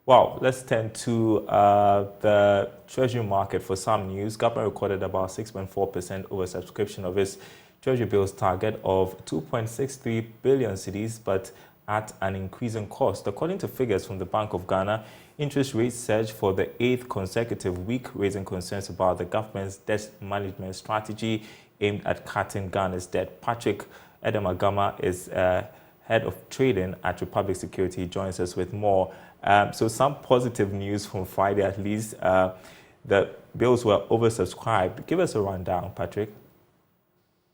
Well, let's turn to the Treasury market for some news. Government recorded about 6.4% oversubscription of its Treasury bills target of 2.63 billion cedis, but at an increasing cost. According to figures from the Bank of Ghana, interest rates surged for the 8th consecutive week, raising concerns about the government's debt management strategy aimed at cutting Ghana's debt. Patrick Edemagama is head of trading at Republic Security. He joins us with more. So some positive news from Friday, at least. The bills were oversubscribed. Give us a rundown, Patrick.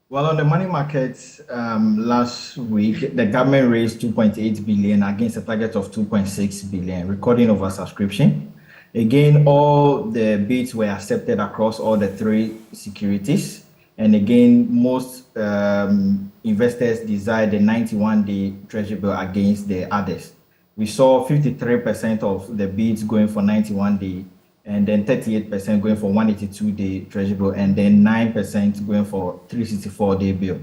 Well, on the money markets last week, the government raised 2.8 billion against a target of 2.6 billion, recording oversubscription. Again, all the bids were accepted across all the three securities. And again, most investors desired the 91-day treasury bill against the others. We saw 53% of the bids going for 91-day, and then 38% going for 182-day treasury bill, and then 9% going for 364-day bill.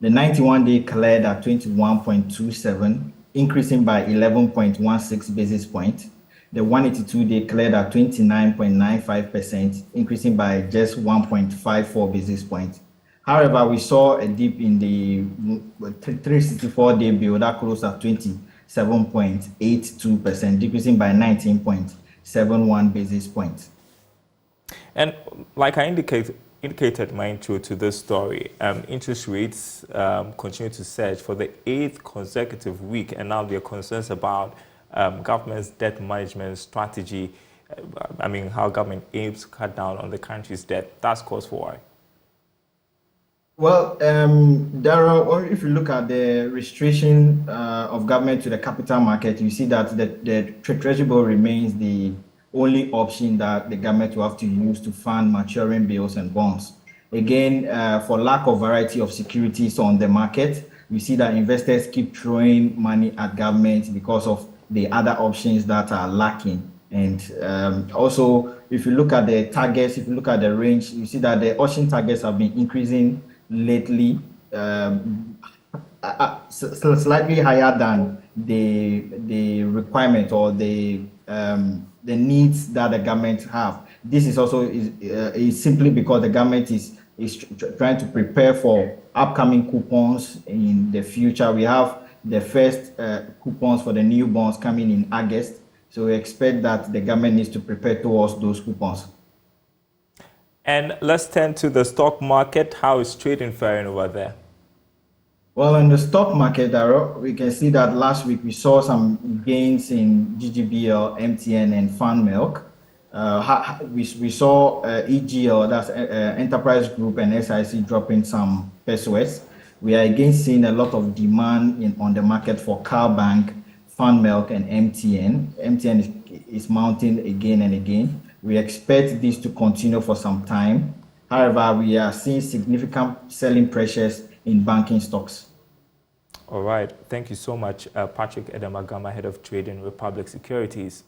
The 91-day cleared at 21.27, increasing by 11.16 basis points. The 182-day cleared at 29.95%, increasing by just 1.54 basis points. However, we saw a dip in the 364-day bill that closed at 27.82%, decreasing by 19.71 basis points. And like I indicated in my intro to this story, interest rates continue to surge for the 8th consecutive week, and now there are concerns about government's debt management strategy. How government aims to cut down on the country's debt. That's cause for why. Well, Daryl, if you look at the restriction of government to the capital market, you see that the treasury bill remains the only option that the government will have to use to fund maturing bills and bonds. Again, for lack of variety of securities on the market, we see that investors keep throwing money at government because of the other options that are lacking. And also, if you look at the targets, if you look at the range, you see that the auction targets have been increasing lately, slightly higher than the requirement or the needs that the government have. This is also is simply because the government is trying to prepare for upcoming coupons in the future. We have the first coupons for the new bonds coming in August. So we expect that the government needs to prepare towards those coupons. And let's turn to the stock market. How is trading faring over there? Well, in the stock market, we can see that last week we saw some gains in GGBL, MTN, and FanMilk. We saw EGL, that's Enterprise Group, and SIC dropping some pesos. We are again seeing a lot of demand on the market for CarBank, FanMilk, and MTN. MTN is mounting again and again. We expect this to continue for some time. However, we are seeing significant selling pressures in banking stocks. All right. Thank you so much, Patrick Edemagama, Head of Trading, Republic Securities.